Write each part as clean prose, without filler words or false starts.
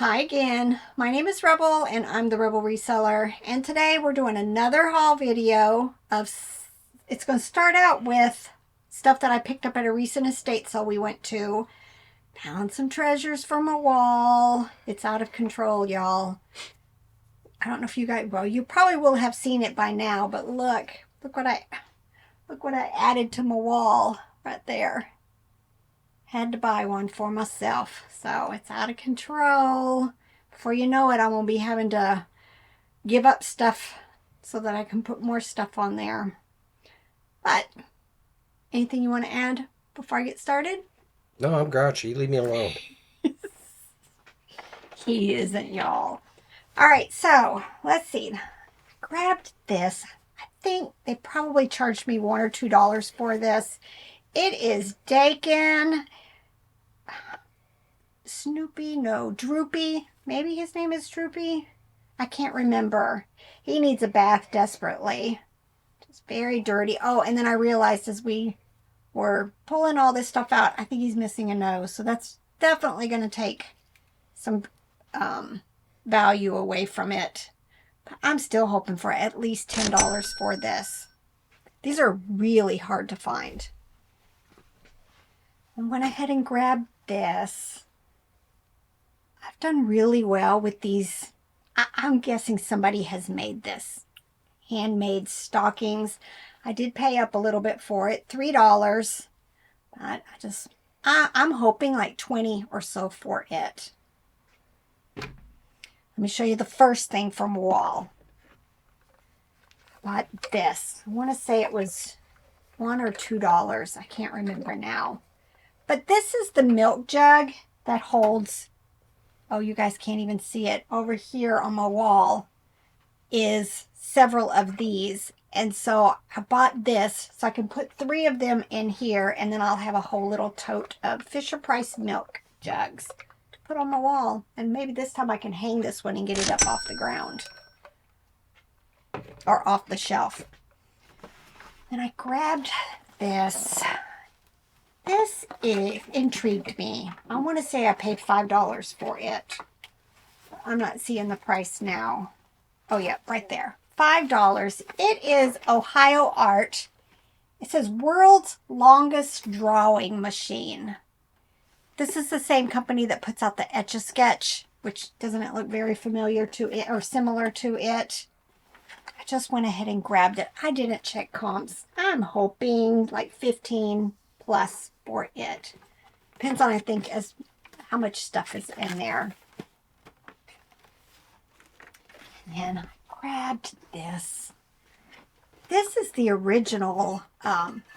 Hi again, my name is Rebel and I'm the Rebel Reseller, and today we're doing another haul video of, it's going to start out with stuff that I picked up at a recent estate sale we went to. Found some treasures from a wall. It's out of control, y'all. I don't know if you guys, well, you probably will have seen it by now, but look what I added to my wall right there. Had to buy one for myself, so it's out of control. Before you know it, I'm going to be having to give up stuff so that I can put more stuff on there. But, anything you want to add before I get started? No, I'm grouchy. Leave me alone. He isn't, y'all. Alright, so, let's see. Grabbed this. I think they probably charged me $1 or $2 for this. It is Dakin. Snoopy, no, Droopy. Maybe his name is Droopy. I can't remember. He needs a bath desperately. Just very dirty. Oh, and then I realized as we were pulling all this stuff out, I think he's missing a nose. So that's definitely going to take some value away from it. But I'm still hoping for at least $10 for this. These are really hard to find. I went ahead and grabbed this. I've done really well with these. I'm guessing somebody has made this. Handmade stockings. I did pay up a little bit for it, $3. But I'm hoping like 20 or so for it. Let me show you the first thing from wall. I bought this. I want to say it was $1 or $2. I can't remember now. But this is the milk jug that holds, oh, you guys can't even see it. Over here on my wall is several of these. And so I bought this so I can put 3 of them in here, and then I'll have a whole little tote of Fisher-Price milk jugs to put on my wall. And maybe this time I can hang this one and get it up off the ground. Or off the shelf. And I grabbed this. This intrigued me. I want to say I paid $5 for it. I'm not seeing the price now. Oh, yeah, right there. $5. It is Ohio Art. It says World's Longest Drawing Machine. This is the same company that puts out the Etch-a-Sketch, which doesn't it look very familiar to it or similar to it? I just went ahead and grabbed it. I didn't check comps. I'm hoping like 15 plus for it. Depends on, I think, as how much stuff is in there. And I grabbed this. This is the original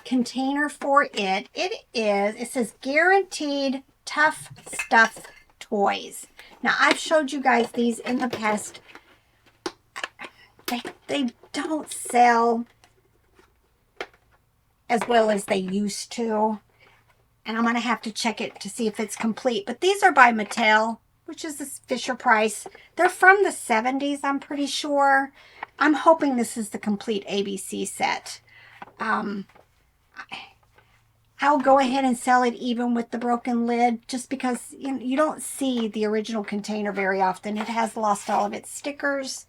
container for it. It says guaranteed tough stuff toys. Now, I've showed you guys these in the past. They don't sell as well as they used to. And I'm going to have to check it to see if it's complete. But these are by Mattel, which is this Fisher-Price. They're from the 70s, I'm pretty sure. I'm hoping this is the complete ABC set. I'll go ahead and sell it even with the broken lid, just because you don't see the original container very often. It has lost all of its stickers.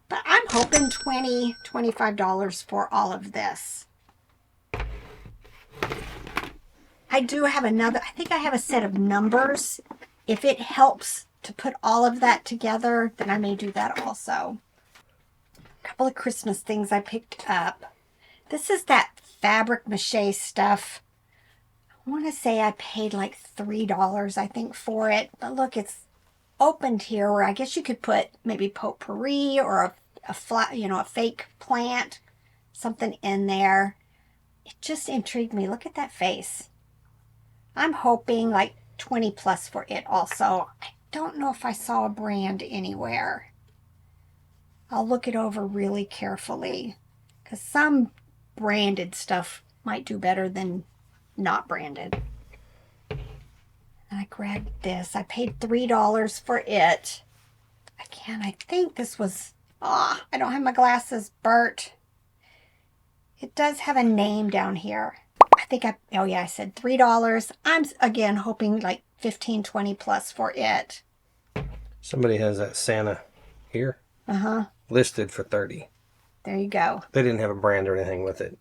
But I'm hoping $20, $25 for all of this. I do have another, I think I have a set of numbers. If it helps to put all of that together, then I may do that also. A couple of Christmas things I picked up. This is that fabric mache stuff. I want to say I paid like $3, I think, for it. But look, it's opened here where I guess you could put maybe potpourri or a flat, a fake plant, something in there. It just intrigued me. Look at that face. I'm hoping like 20 plus for it also. I don't know if I saw a brand anywhere. I'll look it over really carefully because some branded stuff might do better than not branded. And I grabbed this. I paid $3 for it. I think this was, I don't have my glasses, Bert. It does have a name down here. I think oh yeah, I said $3. I'm again hoping like 15, 20 plus for it. Somebody has that Santa here Uh-huh. listed for 30. There you go. They didn't have a brand or anything with it.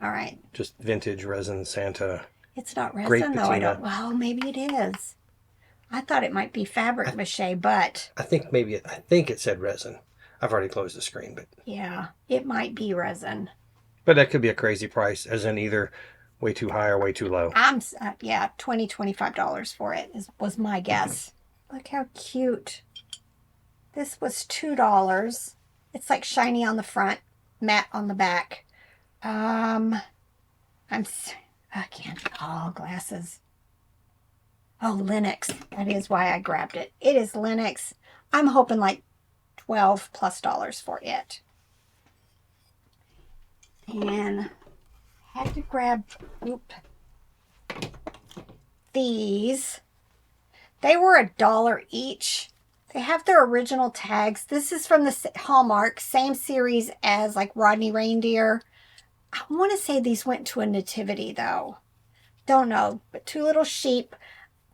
All right. Just vintage resin Santa. It's not Great resin, though. I patina. don't... Well, maybe it is. I thought it might be fabric mache, but... I think it said resin. I've already closed the screen, but... Yeah, it might be resin. But that could be a crazy price, as in either way too high or way too low. Yeah, $25 for it was my guess. Look how cute. This was $2. It's like shiny on the front, matte on the back. Again, oh, glasses. Oh, Linux. That is why I grabbed it. It is Linux. I'm hoping like $12+ for it. And had to grab these. They were $1 each. They have their original tags. This is from the Hallmark, same series as like Rodney Reindeer. I want to say these went to a nativity though. Don't know, but 2 little sheep.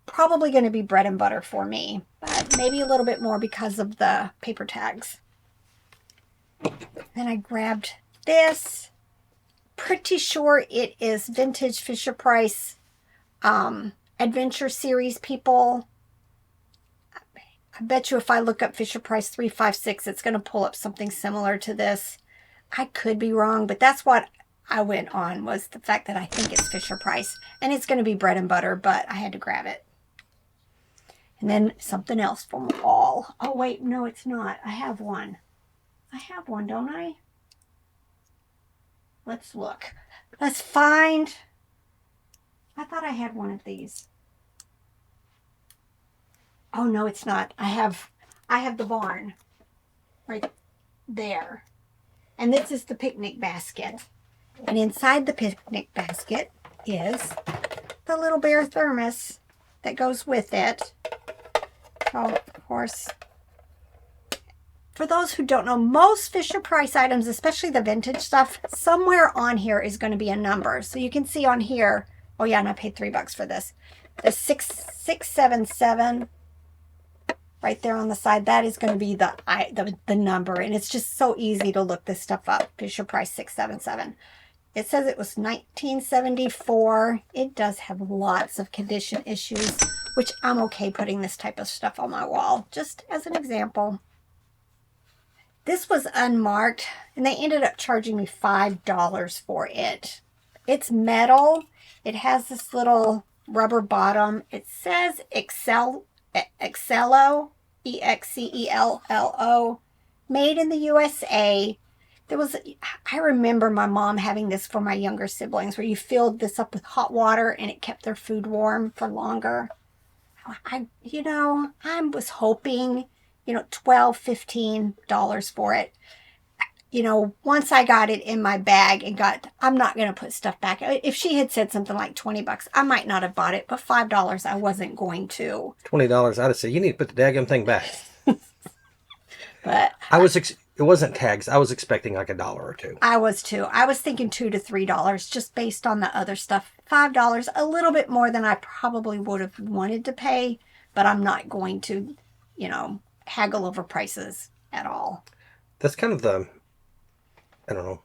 Probably going to be bread and butter for me, but maybe a little bit more because of the paper tags. Then I grabbed this. Pretty sure it is vintage Fisher-Price Adventure Series, people. I bet you if I look up Fisher-Price 356, it's going to pull up something similar to this. I could be wrong, but that's what I went on, was the fact that I think it's Fisher-Price. And it's going to be bread and butter, but I had to grab it. And then something else from the wall. Oh, wait, no, it's not. I have one. I have one, don't I? Let's look. Let's find... I thought I had one of these. Oh, no, it's not. I have the barn right there. And this is the picnic basket. And inside the picnic basket is the little bear thermos that goes with it. So, of course, for those who don't know, most Fisher-Price items, especially the vintage stuff, somewhere on here is going to be a number. So you can see on here, oh yeah, and I paid $3 for this. The 6677 right there on the side, that is going to be the number. And it's just so easy to look this stuff up. Fisher-Price 677. It says it was 1974. It does have lots of condition issues, which I'm okay putting this type of stuff on my wall, just as an example. This was unmarked, and they ended up charging me $5 for it. It's metal. It has this little rubber bottom. It says Excello, E-X-C-E-L-L-O, made in the USA. I remember my mom having this for my younger siblings, where you filled this up with hot water and it kept their food warm for longer. I was hoping, $12, $15 for it. Once I got it in my bag and I'm not going to put stuff back. If she had said something like $20, I might not have bought it, but $5, I wasn't going to. $20, I'd have said, you need to put the daggum thing back. But it wasn't tags. I was expecting like $1 or $2. I was too. I was thinking $2 to $3 just based on the other stuff. $5, a little bit more than I probably would have wanted to pay, but I'm not going to, haggle over prices at all. That's kind of the, I don't know,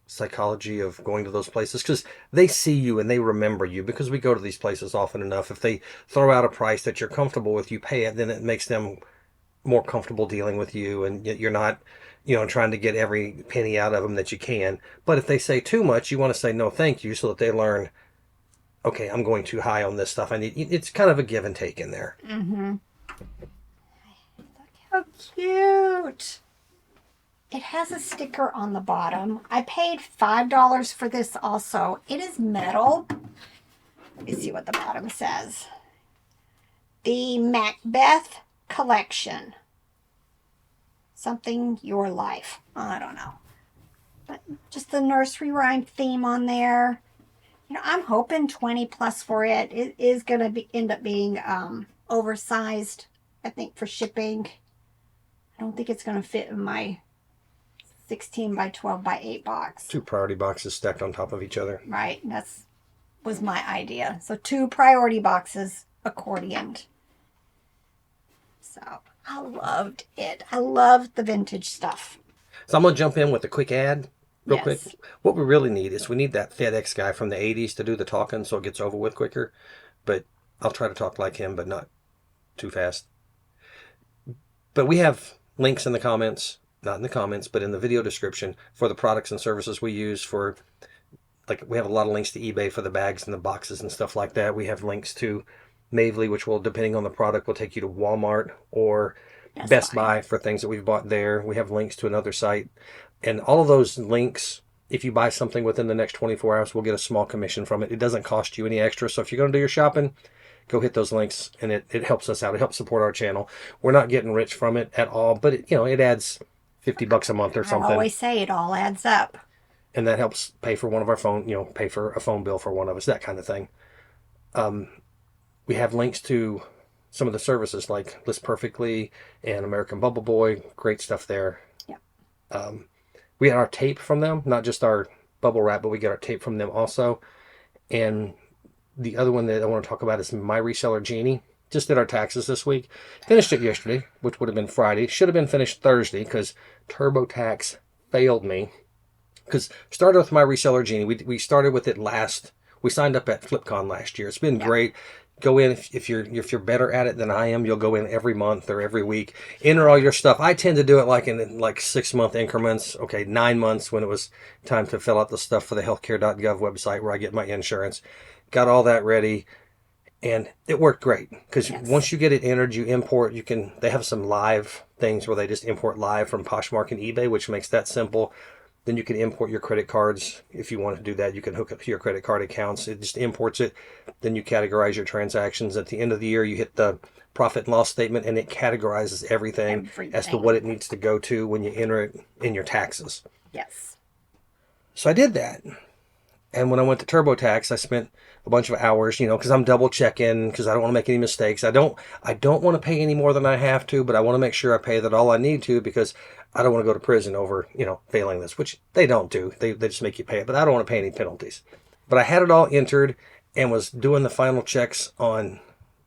psychology of going to those places, because they see you and they remember you, because we go to these places often enough. If they throw out a price that you're comfortable with, you pay it, then it makes them more comfortable dealing with you, and you're not, trying to get every penny out of them that you can. But if they say too much, you want to say no thank you, so that they learn, okay, I'm going too high on this stuff. It's kind of a give and take in there. Mm-hmm. Look how cute. It has a sticker on the bottom. I paid $5 for this also. It is metal. Let me see what the bottom says. The Macbeth Collection. Something Your Life. I don't know. But just the nursery rhyme theme on there. I'm hoping $20+ for it. It is going to end up being oversized, I think, for shipping. I don't think it's going to fit in my 16 by 12 by 8 box. 2 priority boxes stacked on top of each other. Right. Was my idea. So 2 priority boxes accordioned. So I loved it. I loved the vintage stuff. So I'm going to jump in with a quick ad real quick. Yes. What we really need is we need that FedEx guy from the 80s to do the talking so it gets over with quicker. But I'll try to talk like him, but not too fast. But we have links in the comments, not in the comments, but in the video description for the products and services we use for, like, we have a lot of links to eBay for the bags and the boxes and stuff like that. We have links to Mavely, which will, depending on the product, will take you to Walmart or Best Buy for things that we've bought there. We have links to another site. And all of those links, if you buy something within the next 24 hours, we'll get a small commission from it. It doesn't cost you any extra. So if you're going to do your shopping, go hit those links, and it helps us out. It helps support our channel. We're not getting rich from it at all, but it adds $50 a month or something. I always say it all adds up. And that helps pay for one of our phone, pay for a phone bill for one of us, that kind of thing. We have links to some of the services like List Perfectly and American Bubble Boy. Great stuff there. Yeah. We had our tape from them, not just our bubble wrap, but we get our tape from them also. And the other one that I want to talk about is my Reseller Genie. Just did our taxes this week. Finished it yesterday, which would have been Friday. Should have been finished Thursday because TurboTax failed me. Because started with my Reseller Genie. We started with it we signed up at FlipCon last year. It's been great. Go in if you're better at it than I am. You'll go in every month or every week, enter all your stuff. I tend to do it like in 6-month increments. Okay, 9 months when it was time to fill out the stuff for the healthcare.gov website where I get my insurance. Got all that ready, and it worked great because once you get it entered, you import. They have some live things where they just import live from Poshmark and eBay, which makes that simple. Then you can import your credit cards. If you want to do that, you can hook up to your credit card accounts. It just imports it. Then you categorize your transactions. At the end of the year, you hit the profit and loss statement, and it categorizes everything as to what it needs to go to when you enter it in your taxes. Yes. So I did that. And when I went to TurboTax, I spent a bunch of hours, because I'm double checking because I don't want to make any mistakes. I don't want to pay any more than I have to, but I want to make sure I pay that all I need to because I don't want to go to prison over, failing this, which they don't do. They just make you pay it, but I don't want to pay any penalties. But I had it all entered and was doing the final checks on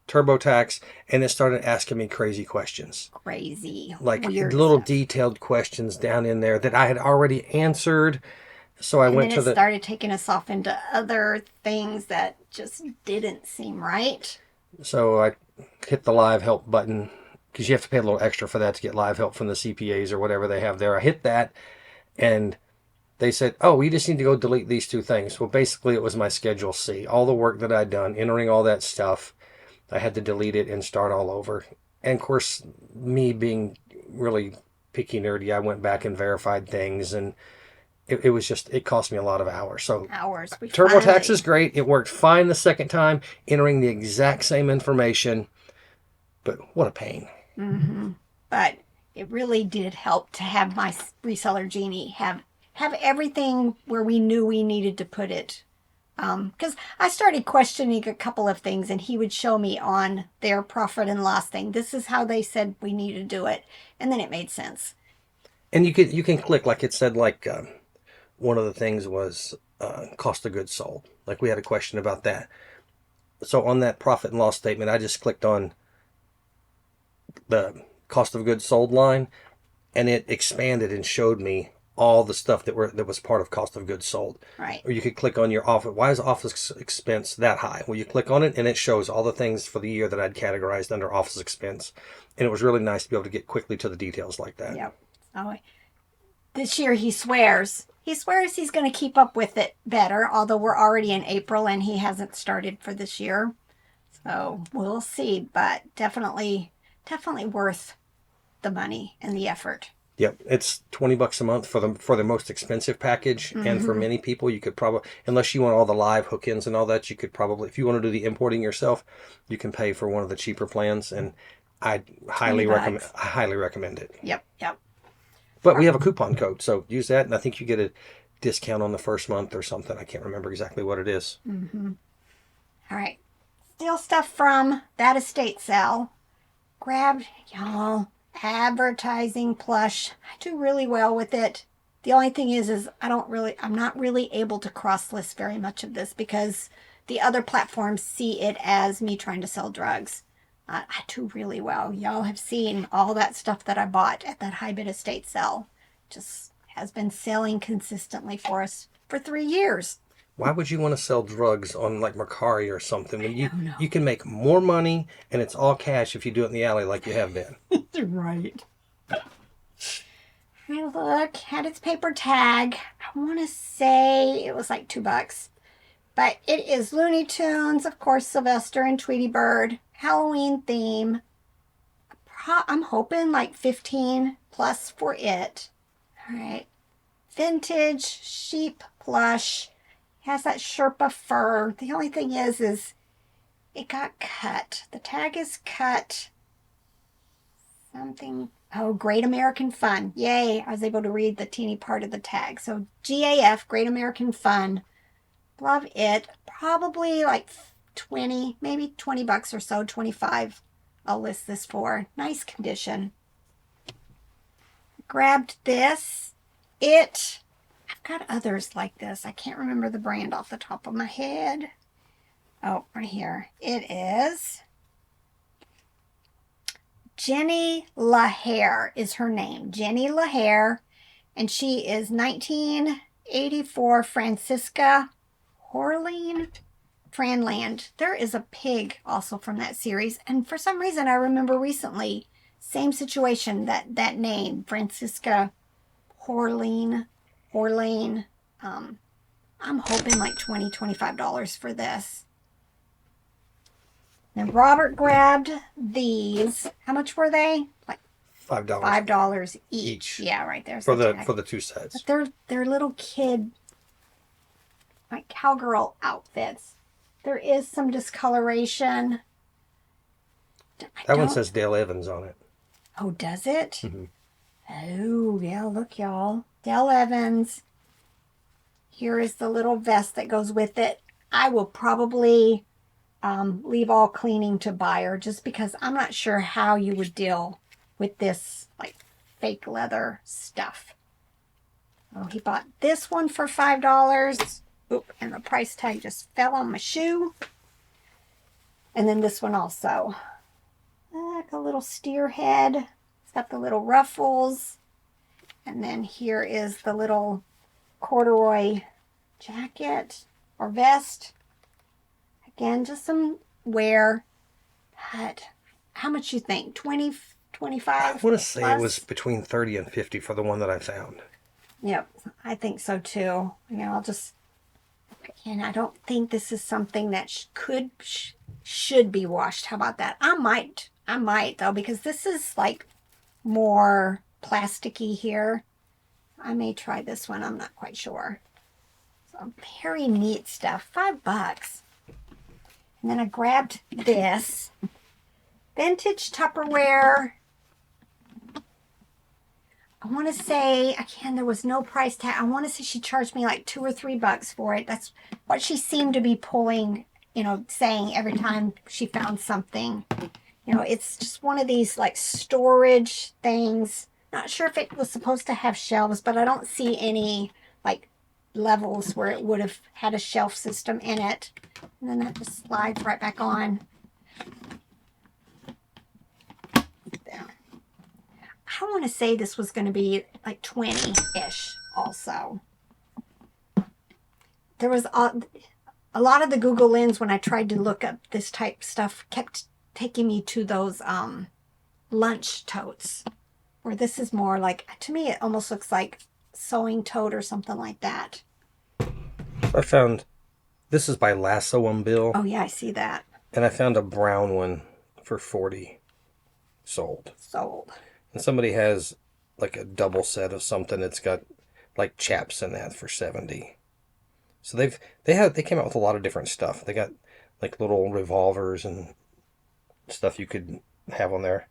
TurboTax, and it started asking me crazy questions. Like weird little stuff. Detailed questions down in there that I had already answered. So I went to it started taking us off into other things that just didn't seem right. So I hit the live help button because you have to pay a little extra for that to get live help from the CPAs or whatever they have there. I hit that, and they said, oh, you just need to go delete these 2 things. Well, basically, it was my Schedule C. All the work that I'd done, entering all that stuff, I had to delete it and start all over. And, of course, me being really picky nerdy, I went back and verified things, and it cost me a lot of hours. So TurboTax is great. It worked fine the second time, entering the exact same information, but what a pain. Mm-hmm. But it really did help to have my Reseller Genie have everything where we knew we needed to put it. Because I started questioning a couple of things, and he would show me on their profit and loss thing. This is how they said we need to do it, and then it made sense. And you can click, like it said, one of the things was cost of goods sold. Like we had a question about that. So on that profit and loss statement, I just clicked on the cost of goods sold line, and it expanded and showed me all the stuff that was part of cost of goods sold. Right. Or you could click on your office. Why is office expense that high? Well, you click on it, and it shows all the things for the year that I'd categorized under office expense. And it was really nice to be able to get quickly to the details like that. Yep. Oh, this year he swears he's going to keep up with it better, although we're already in April and he hasn't started for this year. So we'll see, but definitely worth the money and the effort. Yep, it's $20 a month for the most expensive package, and for many people, you could probably, unless you want all the live hook-ins and all that, you could probably, if you want to do the importing yourself, you can pay for one of the cheaper plans, and I highly recommend it. Yep. But we have a coupon code, so use that, and I think you get a discount on the first month or something. I can't remember exactly what it is. Mm-hmm. All right, still stuff from that estate sale. Grabbed, y'all. Advertising plush. I do really well with it. The only thing is I'm not really able to cross-list very much of this because the other platforms see it as me trying to sell drugs. I do really well. Y'all have seen all that stuff that I bought at that high bid estate sale. Just has been selling consistently for us for 3 years. Why would you want to sell drugs on like Mercari or something when No. you can make more money and it's all cash if you do it in the alley like you have been? Right. I look at its paper tag. I want to say it was like $2. But it is Looney Tunes, of course, Sylvester and Tweety Bird, Halloween theme. I'm hoping like 15 plus for it. All right. Vintage sheep plush. Has that Sherpa fur. The only thing is it got cut. The tag is cut. Something. Oh, Great American Fun. Yay. I was able to read the teeny part of the tag. So GAF, Great American Fun. Love it. Probably like 20, maybe $20 or so, 25. I'll list this for. Nice condition. Grabbed this. I've got others like this. I can't remember the brand off the top of my head. Oh, right here. It is Jenny LaHare is her name. Jenny LaHare. And she is 1984 Francisca Horline Franland. There is a pig also from that series. And for some reason, I remember recently, same situation, that name, Francisca Horline. I'm hoping like $20, $25 for this. Then Robert grabbed these. How much were they? Like $5. $5 each. Yeah, right there. For the 2 sets. But they're little kid, like cowgirl outfits. There is some discoloration. That one says Dale Evans on it. Oh, does it? Mm-hmm. Oh, yeah, look, y'all. Dale Evans. Here is the little vest that goes with it. I will probably leave all cleaning to buyer just because I'm not sure how you would deal with this like fake leather stuff. Oh, he bought this one for $5. Oop, and the price tag just fell on my shoe. And then this one also. Like a little steer head. It's got the little ruffles. And then here is the little corduroy jacket or vest. Again, just some wear. But how much you think? 20, 25? I want to say plus? it was between 30 and 50 for the one that I found. Yep, I think so too. And I don't think this is something that should be washed. How about that? I might though, because this is like more plasticky here. I may try this one. I'm not quite sure. So very neat stuff. $5. And then I grabbed this vintage Tupperware. I want to say, again, there was no price tag. I want to say she charged me like $2 or $3 for it. That's what she seemed to be pulling, saying every time she found something. It's just one of these like storage things. Not sure if it was supposed to have shelves, but I don't see any like levels where it would have had a shelf system in it. And then that just slides right back on. There. I want to say this was going to be like 20-ish also. There was a lot of the Google Lens when I tried to look up this type stuff kept taking me to those lunch totes. Where this is more like, to me it almost looks like sewing tote or something like that. I found, this is by Lasso and Bill. Oh yeah, I see that. And I found a brown one for $40 sold. And somebody has like a double set of something that's got like chaps in that for $70. So they came out with a lot of different stuff. They got like little revolvers and stuff you could have on there.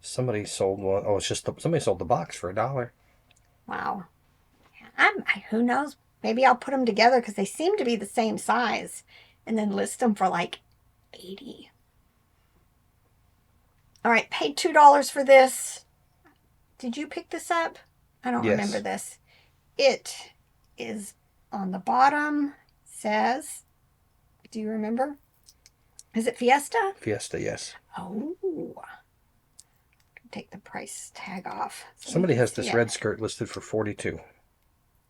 Somebody sold one. Oh, it's just somebody sold the box for $1. Wow. Who knows? Maybe I'll put them together because they seem to be the same size, and then list them for like $80. All right, paid $2 for this. Did you pick this up? I don't remember this. It is on the bottom. Says, do you remember? Is it Fiesta? Fiesta, yes. Oh. Take the price tag off. So Somebody has this red skirt listed for $42.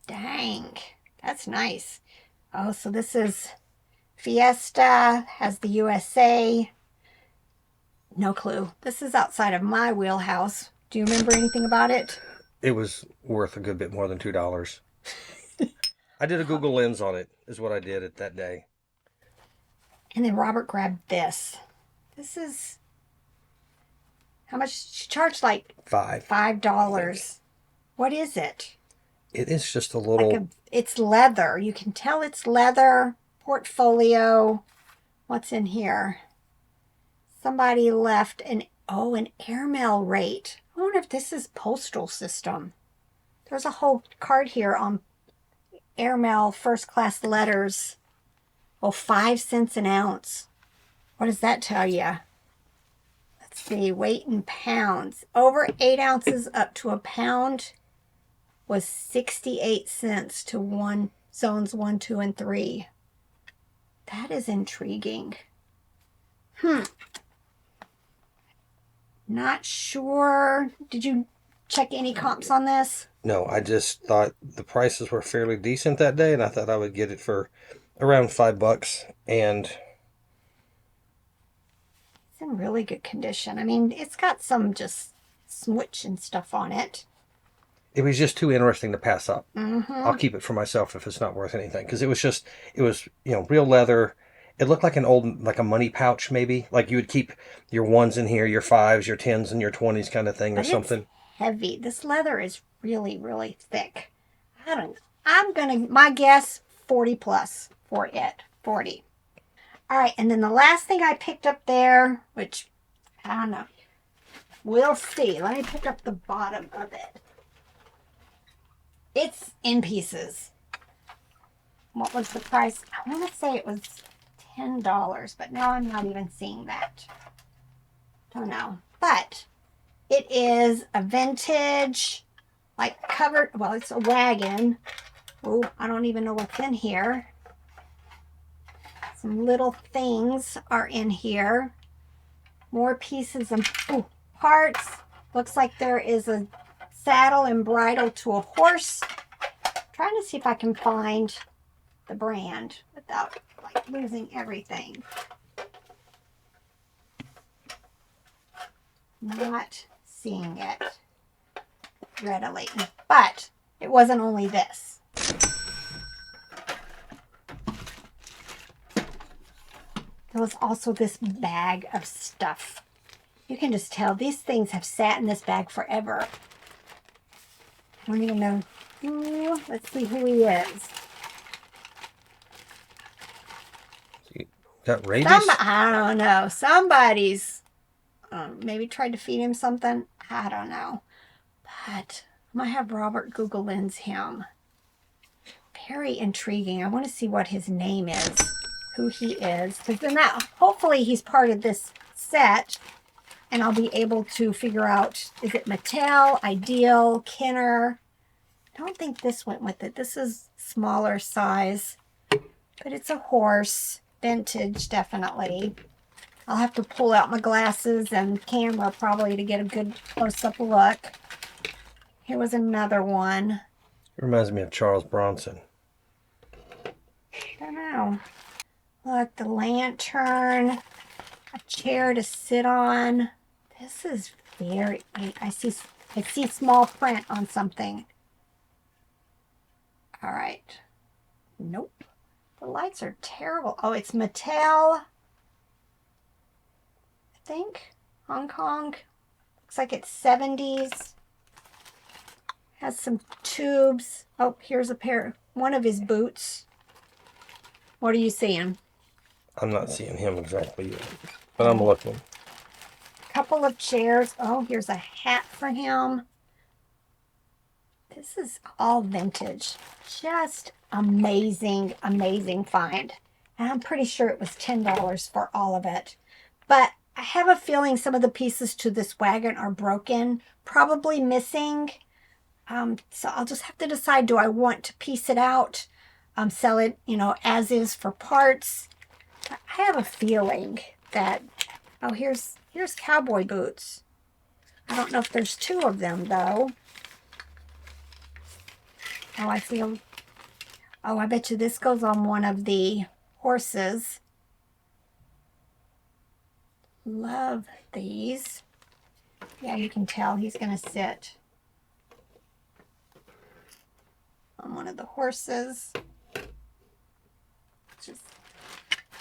Dang. That's nice. Oh, so this is Fiesta, has the USA. No clue. This is outside of my wheelhouse. Do you remember anything about it? It was worth a good bit more than $2. I did a Google Lens on it, is what I did at that day. And then Robert grabbed this. This is... How much? She charged like $5. What is it? It is just a little... it's leather. You can tell it's leather. Portfolio. What's in here? Somebody left an airmail rate. I wonder if this is postal system. There's a whole card here on airmail first class letters. Oh, 5 cents an ounce. What does that tell you? Let's see, weight in pounds. Over 8 ounces up to a pound was 68 cents to zones 1, 2, and 3. That is intriguing. Not sure. Did you check any comps on this? No, I just thought the prices were fairly decent that day, and I thought I would get it for around $5. And it's in really good condition. I mean, it's got some just switch and stuff on it. it was just too interesting to pass up. Mm-hmm. I'll keep it for myself if it's not worth anything, because it was real leather. It looked like like a money pouch, maybe. Like you would keep your ones in here, your fives, your tens, and your 20s kind of thing, or something. It's heavy. This leather is really, really thick. My guess, 40 plus for it. 40. All right, and then the last thing I picked up there, which, I don't know. We'll see. Let me pick up the bottom of it. It's in pieces. What was the price? I want to say it was $10, but now I'm not even seeing that. Don't know. But it is a vintage, like covered, well, it's a wagon. Oh, I don't even know what's in here. Some little things are in here. More pieces and parts. Looks like there is a saddle and bridle to a horse. I'm trying to see if I can find the brand without like losing everything. Not seeing it readily, but it wasn't only this. There was also this bag of stuff. You can just tell these things have sat in this bag forever. I don't even know who. Let's see who he is. Got rabies? I don't know. Somebody's maybe tried to feed him something. I don't know. But I'm going to have Robert Google Lens him. Very intriguing. I want to see what his name is. Who he is. Because then hopefully he's part of this set. And I'll be able to figure out, is it Mattel, Ideal, Kenner? I don't think this went with it. This is smaller size. But it's a horse. Vintage, definitely. I'll have to pull out my glasses and camera probably to get a good close-up look. Here was another one. It reminds me of Charles Bronson. I don't know. Look, the lantern. A chair to sit on. This is very... I see small print on something. All right. Nope. The lights are terrible. Oh, it's Mattel. I think. Hong Kong. Looks like it's 70s. Has some tubes. Oh, here's one of his boots. What are you seeing? I'm not seeing him exactly yet, but I'm looking. Couple of chairs. Oh, here's a hat for him. This is all vintage. Just amazing, amazing find. And I'm pretty sure it was $10 for all of it. But I have a feeling some of the pieces to this wagon are broken, probably missing. So I'll just have to decide, do I want to piece it out, sell it, as is for parts. I have a feeling that. Oh, here's cowboy boots. I don't know if there's 2 of them, though. Oh, I see them. Oh, I bet you this goes on one of the horses. Love these. Yeah, you can tell he's going to sit on one of the horses. Just,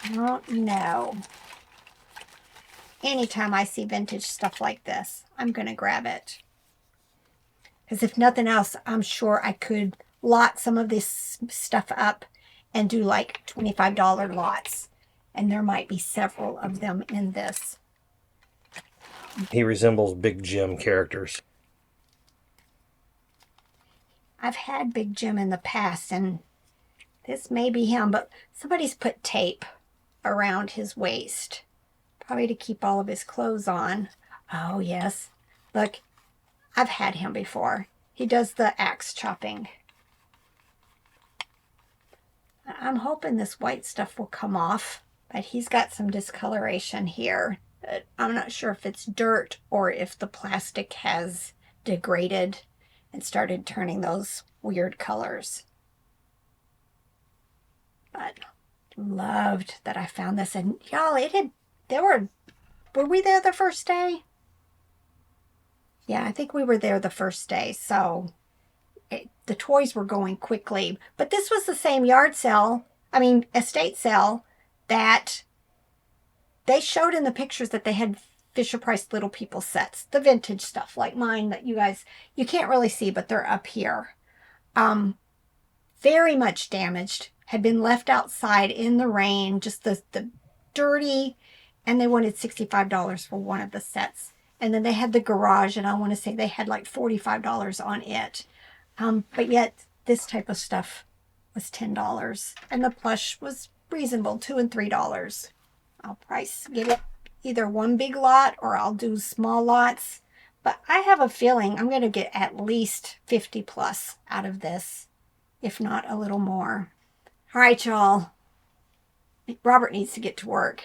I don't know. Anytime I see vintage stuff like this, I'm going to grab it. Because if nothing else, I'm sure I could lot some of this stuff up and do like $25 lots. And there might be several of them in this. He resembles Big Jim characters. I've had Big Jim in the past, and this may be him, but somebody's put tape around his waist. Probably to keep all of his clothes on. Oh, yes. Look, I've had him before. He does the axe chopping. I'm hoping this white stuff will come off, but he's got some discoloration here. I'm not sure if it's dirt or if the plastic has degraded and started turning those weird colors. But loved that I found this. And y'all, were we there the first day? Yeah, I think we were there the first day. So the toys were going quickly. But this was the same estate sale that they showed in the pictures that they had Fisher-Price Little People sets. The vintage stuff like mine that you can't really see, but they're up here. Very much damaged. Had been left outside in the rain. Just the dirty. And they wanted $65 for one of the sets. And then they had the garage, and I want to say they had like $45 on it. But yet, this type of stuff was $10. And the plush was reasonable, $2 and $3. I'll get it either one big lot or I'll do small lots. But I have a feeling I'm going to get at least 50 plus out of this, if not a little more. All right, y'all. Robert needs to get to work.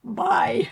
Bye.